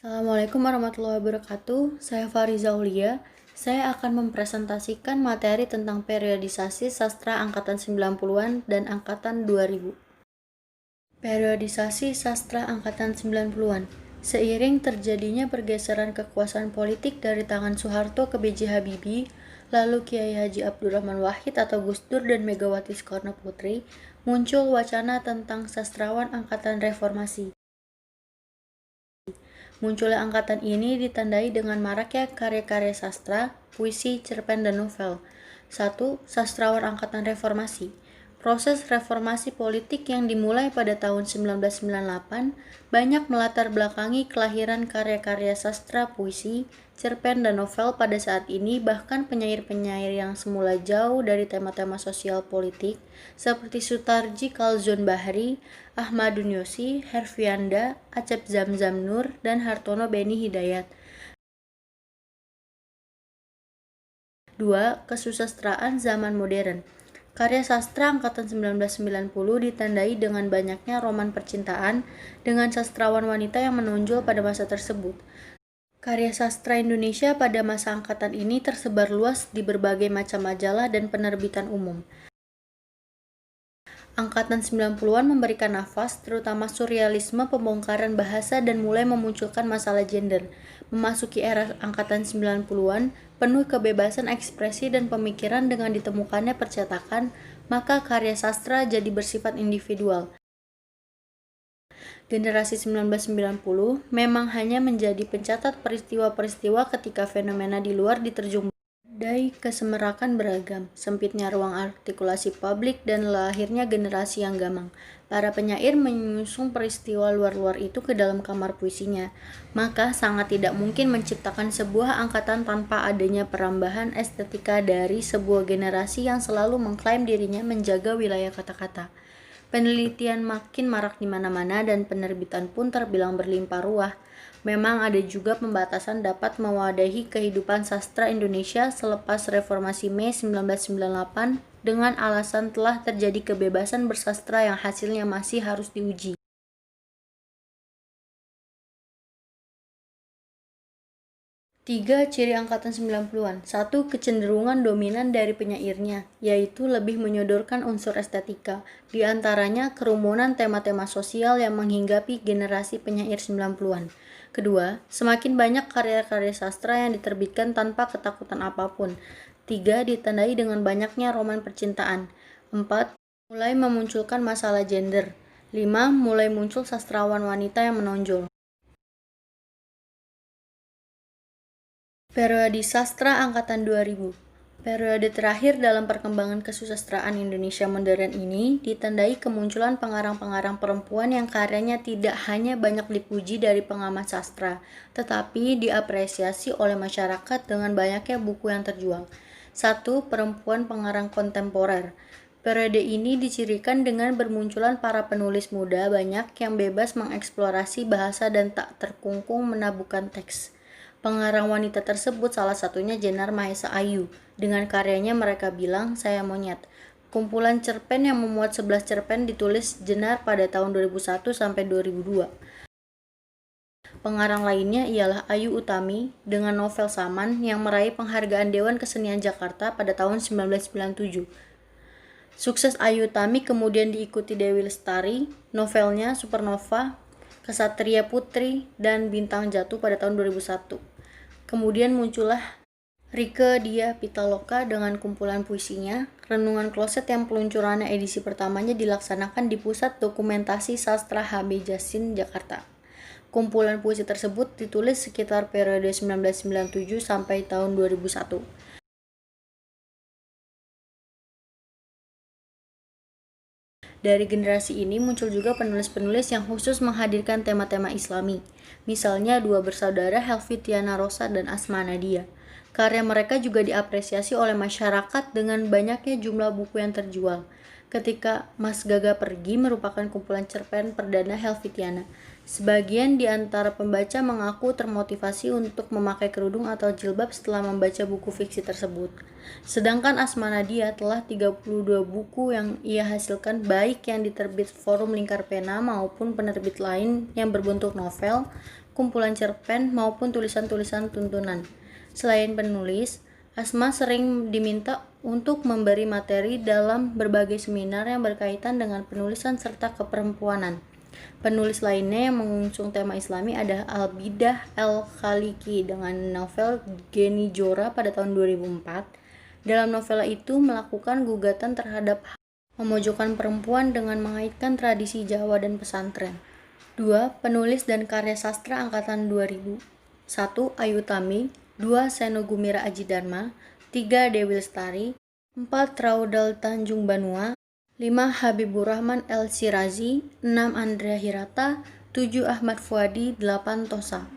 Assalamualaikum warahmatullahi wabarakatuh. Saya Fariza Aulia. Saya akan mempresentasikan materi tentang periodisasi sastra angkatan 90-an dan angkatan 2000. Periodisasi sastra angkatan 90-an. Seiring terjadinya pergeseran kekuasaan politik dari tangan Soeharto ke B.J. Habibie, lalu Kiai Haji Abdurrahman Wahid atau Gus Dur dan Megawati Soekarno Putri, muncul wacana tentang sastrawan angkatan reformasi. Munculnya angkatan ini ditandai dengan maraknya karya-karya sastra, puisi, cerpen, dan novel. 1. Sastrawan angkatan reformasi. Proses reformasi politik yang dimulai pada tahun 1998 banyak melatar belakangi kelahiran karya-karya sastra, puisi, cerpen, dan novel pada saat ini. Bahkan penyair-penyair yang semula jauh dari tema-tema sosial politik seperti Sutarji Kalzon Bahri, Ahmadun Yosi, Herfianda, Acep Zamzam Nur, dan Hartono Beni Hidayat. 2. Kesusastraan zaman modern. Karya sastra angkatan 1990 ditandai dengan banyaknya roman percintaan dengan sastrawan wanita yang menonjol pada masa tersebut. Karya sastra Indonesia pada masa angkatan ini tersebar luas di berbagai macam majalah dan penerbitan umum. Angkatan 90-an memberikan nafas, terutama surrealisme, pembongkaran bahasa, dan mulai memunculkan masalah gender. Memasuki era angkatan 90-an, penuh kebebasan ekspresi dan pemikiran dengan ditemukannya percetakan, maka karya sastra jadi bersifat individual. Generasi 1990 memang hanya menjadi pencatat peristiwa-peristiwa ketika fenomena di luar diterjung badai kesemerakan beragam, sempitnya ruang artikulasi publik, dan lahirnya generasi yang gamang. Para penyair menyusung peristiwa luar-luar itu ke dalam kamar puisinya, maka sangat tidak mungkin menciptakan sebuah angkatan tanpa adanya perambahan estetika dari sebuah generasi yang selalu mengklaim dirinya menjaga wilayah kata-kata. Penelitian makin marak di mana-mana dan penerbitan pun terbilang berlimpah ruah. Memang ada juga pembatasan dapat mewadahi kehidupan sastra Indonesia selepas reformasi Mei 1998 dengan alasan telah terjadi kebebasan bersastra yang hasilnya masih harus diuji. 3. Ciri angkatan 90-an. 1. Kecenderungan dominan dari penyairnya, yaitu lebih menyodorkan unsur estetika, di antaranya kerumunan tema-tema sosial yang menghinggapi generasi penyair 90-an. Kedua, semakin banyak karya-karya sastra yang diterbitkan tanpa ketakutan apapun. 3. Ditandai dengan banyaknya roman percintaan. 4. Mulai memunculkan masalah gender. 5. Mulai muncul sastrawan wanita yang menonjol. Periode sastra angkatan 2000. Periode terakhir dalam perkembangan kesusastraan Indonesia modern ini ditandai kemunculan pengarang-pengarang perempuan yang karyanya tidak hanya banyak dipuji dari pengamat sastra, tetapi diapresiasi oleh masyarakat dengan banyaknya buku yang terjual. 1. Perempuan pengarang kontemporer. Periode ini dicirikan dengan bermunculan para penulis muda banyak yang bebas mengeksplorasi bahasa dan tak terkungkung menabuhkan teks. Pengarang wanita tersebut salah satunya Jenar Mahesa Ayu. Dengan karyanya Mereka Bilang, Saya Monyet. Kumpulan cerpen yang memuat 11 cerpen ditulis Jenar pada tahun 2001 sampai 2002. Pengarang lainnya ialah Ayu Utami dengan novel Saman yang meraih penghargaan Dewan Kesenian Jakarta pada tahun 1997. Sukses Ayu Utami kemudian diikuti Dewi Lestari, novelnya Supernova, Kesatria Putri, dan Bintang Jatuh pada tahun 2001. Kemudian muncullah Rieke Diah Pitaloka dengan kumpulan puisinya, Renungan Kloset yang peluncurannya edisi pertamanya dilaksanakan di Pusat Dokumentasi Sastra HB Jasin, Jakarta. Kumpulan puisi tersebut ditulis sekitar periode 1997 sampai tahun 2001. Dari generasi ini muncul juga penulis-penulis yang khusus menghadirkan tema-tema Islami. Misalnya dua bersaudara Helvi Tiana Rosa dan Asma Nadia. Karya mereka juga diapresiasi oleh masyarakat dengan banyaknya jumlah buku yang terjual. Ketika Mas Gaga Pergi merupakan kumpulan cerpen perdana Helvi Tiana. Sebagian di antara pembaca mengaku termotivasi untuk memakai kerudung atau jilbab setelah membaca buku fiksi tersebut. Sedangkan Asma Nadia telah 32 buku yang ia hasilkan baik yang diterbit Forum Lingkar Pena maupun penerbit lain yang berbentuk novel, kumpulan cerpen maupun tulisan-tulisan tuntunan. Selain penulis, Asma sering diminta untuk memberi materi dalam berbagai seminar yang berkaitan dengan penulisan serta keperempuanan. Penulis lainnya yang mengusung tema Islami ada Albidah El-Khaliki dengan novel Geni Jora pada tahun 2004. Dalam novel itu melakukan gugatan terhadap memojokkan perempuan dengan mengaitkan tradisi Jawa dan pesantren. 2. Penulis dan karya sastra angkatan 2000. 1. Ayu Tami. 2. Seno Gumira Aji Dharma. 3. Dewi Lestari. 4. Raudal Tanjung Banua. 5. Habibur Rahman El Sirazi. 6. Andrea Hirata. 7. Ahmad Fuadi. 8. Tosa.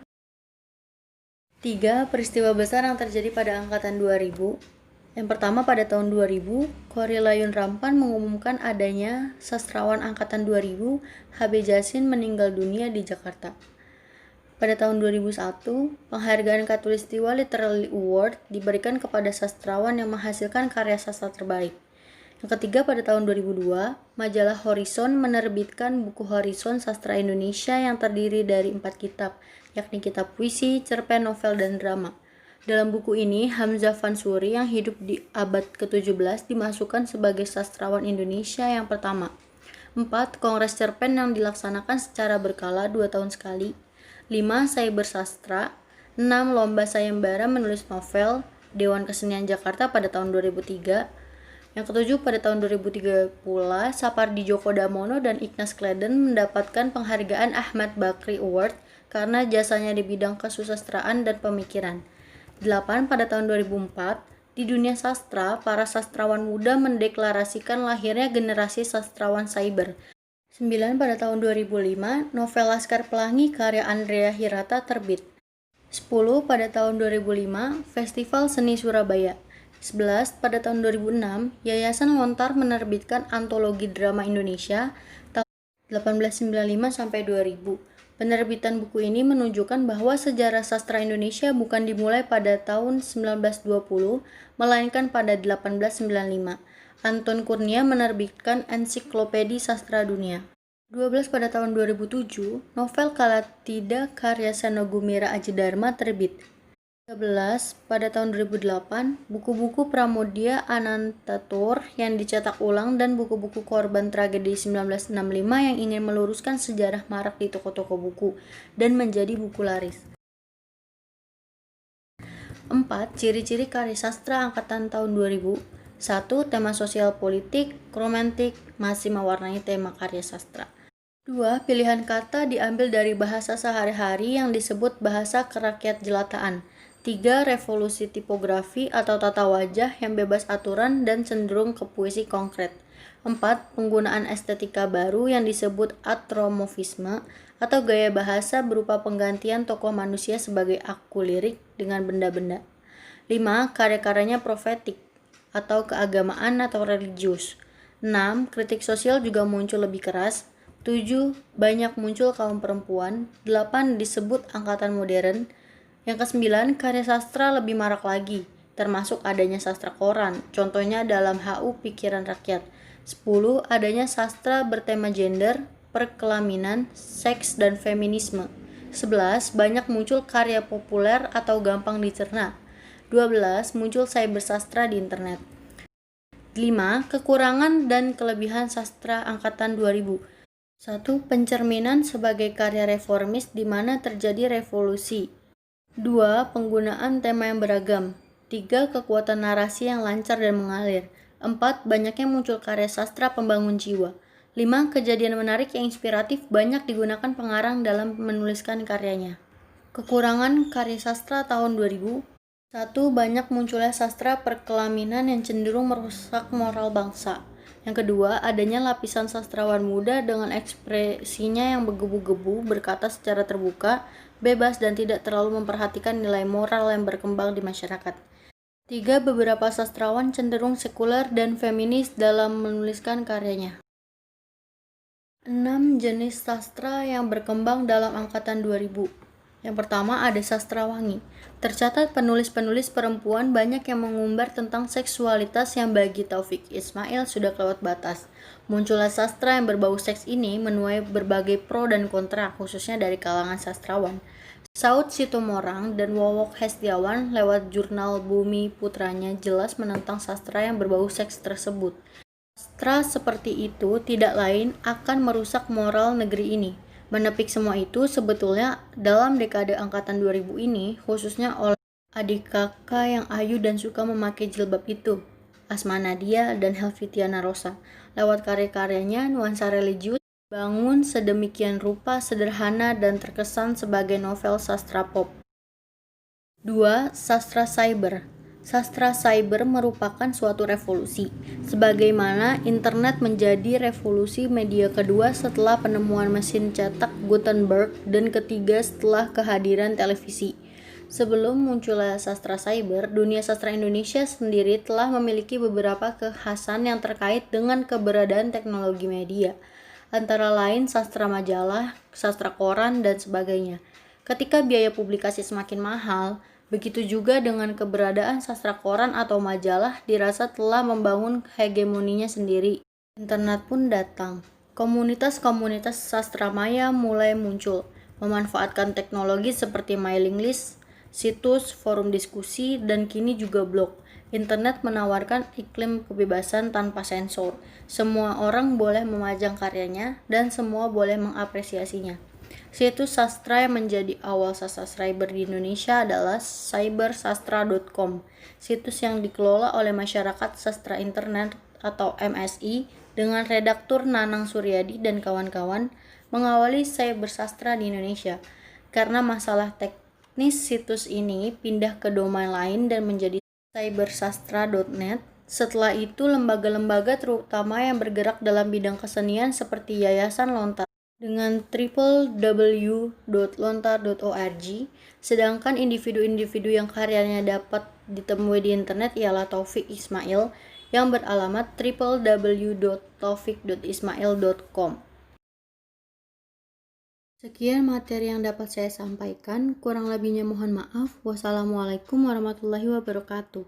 3. Peristiwa besar yang terjadi pada angkatan 2000. Yang pertama, pada tahun 2000, Korrie Layun Rampan mengumumkan adanya sastrawan angkatan 2000, H.B. Jasin, meninggal dunia di Jakarta. Pada tahun 2001, penghargaan Katulistiwa Literary Award diberikan kepada sastrawan yang menghasilkan karya sastra terbaik. Yang ketiga, pada tahun 2002, majalah Horizon menerbitkan buku Horizon Sastra Indonesia yang terdiri dari 4 kitab, yakni kitab puisi, cerpen, novel, dan drama. Dalam buku ini, Hamzah Fansuri yang hidup di abad ke-17 dimasukkan sebagai sastrawan Indonesia yang pertama. 4. Kongres cerpen yang dilaksanakan secara berkala 2 tahun sekali. 5. Cyber Sastra. 6. Lomba sayembara menulis novel Dewan Kesenian Jakarta pada tahun 2003. Yang ketujuh, pada tahun 2003 pula, Sapardi Djoko Damono dan Ignaz Kleden mendapatkan penghargaan Ahmad Bakri Award karena jasanya di bidang kesusastraan dan pemikiran. 8. Pada tahun 2004, di dunia sastra, para sastrawan muda mendeklarasikan lahirnya generasi sastrawan cyber. 9. Pada tahun 2005, novel Laskar Pelangi karya Andrea Hirata terbit. 10. Pada tahun 2005, Festival Seni Surabaya. 11. Pada tahun 2006, Yayasan Lontar menerbitkan Antologi Drama Indonesia tahun 1895 sampai 2000. Penerbitan buku ini menunjukkan bahwa sejarah sastra Indonesia bukan dimulai pada tahun 1920, melainkan pada 1895. Anton Kurnia menerbitkan Ensiklopedi Sastra Dunia. 12. Pada tahun 2007, novel Kalatida karya Seno Gumira Aji Dharma terbit. 13. Pada tahun 2008, buku-buku Pramoedya Anantatur yang dicetak ulang dan buku-buku korban tragedi 1965 yang ingin meluruskan sejarah marak di toko-toko buku dan menjadi buku laris. 4. Ciri-ciri karya sastra angkatan tahun 2000. 1. Tema sosial politik, romantik, masih mewarnai tema karya sastra. 2. Pilihan kata diambil dari bahasa sehari-hari yang disebut bahasa kerakyat jelataan. 3. Revolusi tipografi atau tata wajah yang bebas aturan dan cenderung ke puisi konkret. 4. Penggunaan estetika baru yang disebut atromorfisme atau gaya bahasa berupa penggantian tokoh manusia sebagai aku lirik dengan benda-benda. 5. Karya-karyanya profetik atau keagamaan atau religius. 6. Kritik sosial juga muncul lebih keras. 7. Banyak muncul kaum perempuan. 8. Disebut angkatan modern. Yang ke-9, karya sastra lebih marak lagi, termasuk adanya sastra koran, contohnya dalam HU Pikiran Rakyat. 10. Adanya sastra bertema gender, perkelaminan, seks, dan feminisme. 11. Banyak muncul karya populer atau gampang dicerna. 12. Muncul cyber sastra di internet. 5. Kekurangan dan kelebihan sastra angkatan 2000. 1. Pencerminan sebagai karya reformis di mana terjadi revolusi. 2. Penggunaan tema yang beragam. 3. Kekuatan narasi yang lancar dan mengalir. 4. Banyaknya muncul karya sastra pembangun jiwa. 5. Kejadian menarik yang inspiratif banyak digunakan pengarang dalam menuliskan karyanya. Kekurangan karya sastra tahun 2000. 1. Banyak munculnya sastra perkelaminan yang cenderung merusak moral bangsa. Yang kedua, adanya lapisan sastrawan muda dengan ekspresinya yang bergebu-gebu, berkata secara terbuka, bebas, dan tidak terlalu memperhatikan nilai moral yang berkembang di masyarakat. 3. Beberapa sastrawan cenderung sekuler dan feminis dalam menuliskan karyanya. 6. Jenis sastra yang berkembang dalam angkatan 2000. Yang pertama, ada sastrawangi. Tercatat penulis-penulis perempuan banyak yang mengumbar tentang seksualitas yang bagi Taufik Ismail sudah kelewat batas. Munculnya sastra yang berbau seks ini menuai berbagai pro dan kontra, khususnya dari kalangan sastrawan. Saud Situmorang dan Wowok Hestiawan lewat jurnal Bumi Putranya jelas menentang sastra yang berbau seks tersebut. Sastra seperti itu tidak lain akan merusak moral negeri ini. Menepik semua itu sebetulnya dalam dekade angkatan 2000 ini, khususnya oleh adik kakak yang ayu dan suka memakai jilbab itu, Asma Nadia dan Helvitiana Rosa. Lewat karya-karyanya, nuansa religius bangun sedemikian rupa sederhana dan terkesan sebagai novel sastra pop. 2. Sastra Cyber. Sastra cyber merupakan suatu revolusi, sebagaimana internet menjadi revolusi media kedua setelah penemuan mesin cetak Gutenberg dan ketiga setelah kehadiran televisi. Sebelum munculnya sastra cyber, dunia sastra Indonesia sendiri telah memiliki beberapa kekhasan yang terkait dengan keberadaan teknologi media, antara lain sastra majalah, sastra koran, dan sebagainya. Ketika biaya publikasi semakin mahal, begitu juga dengan keberadaan sastra koran atau majalah dirasa telah membangun hegemoninya sendiri. Internet pun datang. Komunitas-komunitas sastra maya mulai muncul, memanfaatkan teknologi seperti mailing list, situs, forum diskusi, dan kini juga blog. Internet menawarkan iklim kebebasan tanpa sensor. Semua orang boleh memajang karyanya dan semua boleh mengapresiasinya. Situs sastra yang menjadi awal sastra cyber di Indonesia adalah cybersastra.com, situs yang dikelola oleh Masyarakat Sastra Internet atau MSI dengan redaktur Nanang Suryadi dan kawan-kawan mengawali cybersastra di Indonesia. Karena masalah teknis situs ini pindah ke domain lain dan menjadi cybersastra.net. Setelah itu, lembaga-lembaga terutama yang bergerak dalam bidang kesenian seperti Yayasan Lontar dengan www.lontar.org, sedangkan individu-individu yang karyanya dapat ditemui di internet ialah Taufik Ismail yang beralamat www.taufik.ismail.com. Sekian materi yang dapat saya sampaikan, kurang lebihnya mohon maaf. Wassalamualaikum warahmatullahi wabarakatuh.